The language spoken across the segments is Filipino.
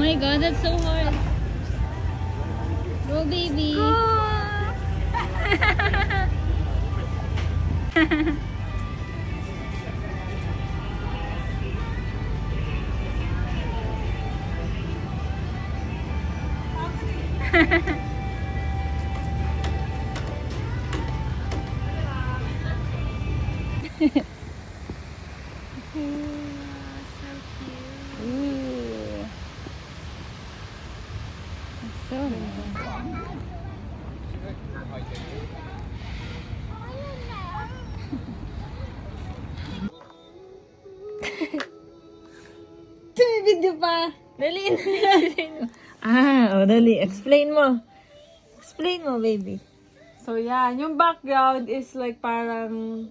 my god, that's so hard. Go, baby. Ooh. So may video pa. Dali. Dali. Explain mo. Explain mo, baby. So, yan. Yung background is like parang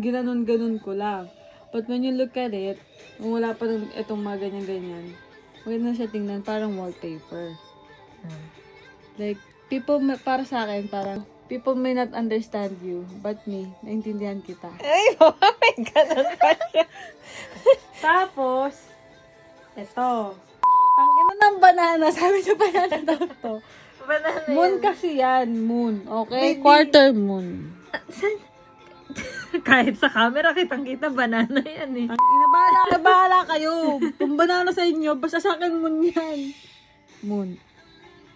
ginanon-ganon ko lang. But when you look at it, kung wala pa nung itong mga ganyan-ganyan, maganda siya tingnan, parang wallpaper. Like, para sa akin, parang, people may not understand you, but me, naintindihan kita. Ay, may ganun pa siya. Tapos, eto. Tangina ng banana. Sabi niya banana daw to. Banana Moon kasi yan. Moon. Okay? Baby. Quarter moon. Kahit sa camera, kitang-kita banana yan eh. Bahala kayo. Kung banana sa inyo, basta sa akin moon yan. Moon.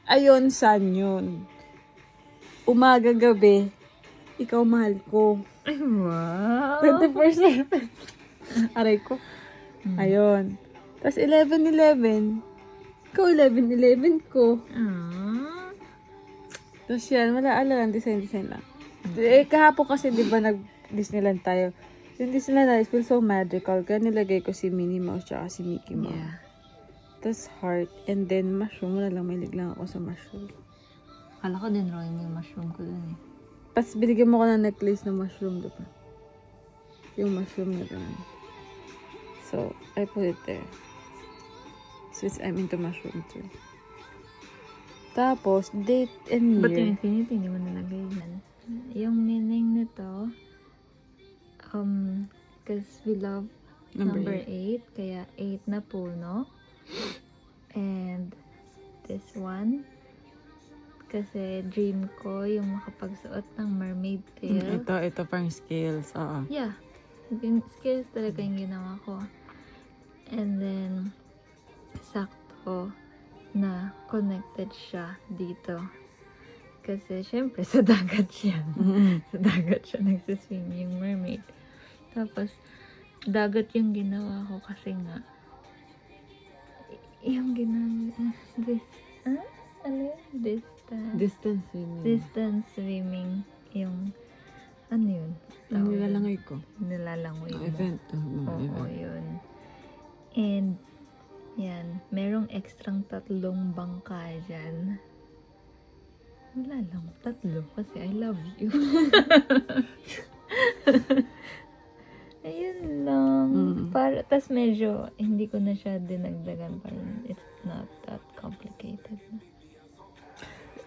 Ayun, sun yun. Umaga, gabi, ikaw mahal ko. Ay, wow. 20%. Aray ko. Ayun. Tapos 11-11. Ikaw 11-11 ko. Tapos yan, wala lang, design lang. Kahapon kasi, di ba, nag-Disneyland tayo. Yung Disneyland na, it feels so magical. Kaya nilagay ko si Minnie Mouse tsaka si Mickey Mouse. Yeah. Tapos heart, and then mushroom. Wala lang, mahilig lang ako sa mushroom. Kala ko din drawing yung mushroom ko dun eh. Tapos binigyan mo ko ng necklace na mushroom, di ba? Yung mushroom na gano'n. So, I put it there. Since I'm into mushroom too. Tapos, date and year. Ba't yung infinity, hindi mo nalagay yan? Yung meaning nito, because we love number 8, kaya 8 na puno. And this one, kasi dream ko yung makapagsuot ng mermaid tail. Ito parang scales. Oo. Yeah. Yung skills talaga yung ginawa ko. And then, sakto na connected siya dito. Kasi, syempre, sa dagat siya. Sa dagat siya nagsiswim yung mermaid. Tapos, dagat yung ginawa ko kasi nga, yung ginawa, ano yun? Distance swimming. Distance swimming. Yung, ano yun? Yung nilalangoy ko. Nilalangoy mo. Event. Oo, yun. And, yan, merong ekstrang 3 bangka dyan. Wala lang, 3 kasi I love you. Ayun lang. Tas medyo, hindi ko na siya dinagdagan pa rin. It's not that complicated.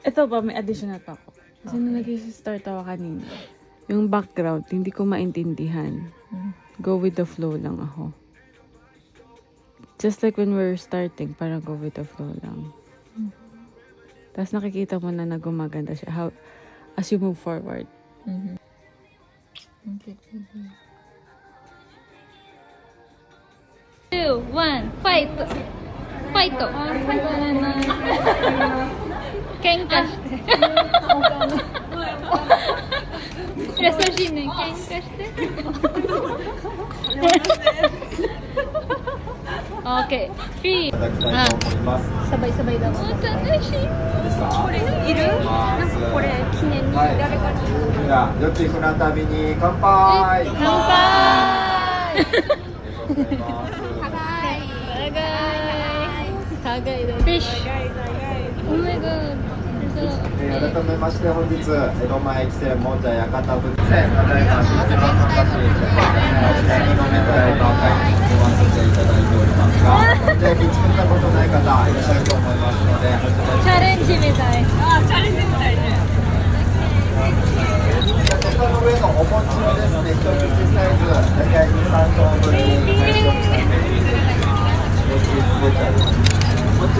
Ito pa, may additional pa ako. Kasi nung nag-start ako kanina, yung background, hindi ko maintindihan. Go with the flow lang ako. Just like when we're starting, parang go with the flow lang. Tapos nakikita mo na gumaganda siya. How, as you move forward. Okay. 2, 1, fight! Fight! Kenkaして。優しいね。喧嘩して。Okay. 3. sabay-sabay daw. Oh, 楽しい。これいる？なんかこれ記念に誰かに。じゃあ、よち船旅に乾杯。乾杯。タガイだ。Fish. Oh my god. 改めまして本日江戸前汽船もんじゃ屋形物船ただいま新島桟橋2の目ただいま会に進ませていただいておりますがぜひ作ったことない方いらっしゃると思いますのでチャレンジみたい。あ、チャレンジみたいね。その上のお餅をですね一口サイズ大体2、3等分に配色させていただいてお餅出ちゃいます。お餅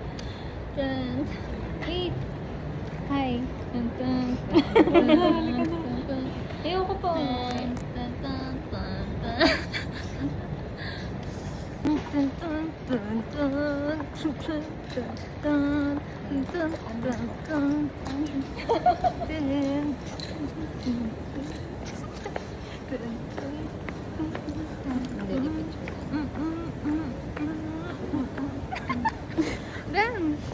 Dun. Wait. Hi. Dun, dun, ayoko po. Dance.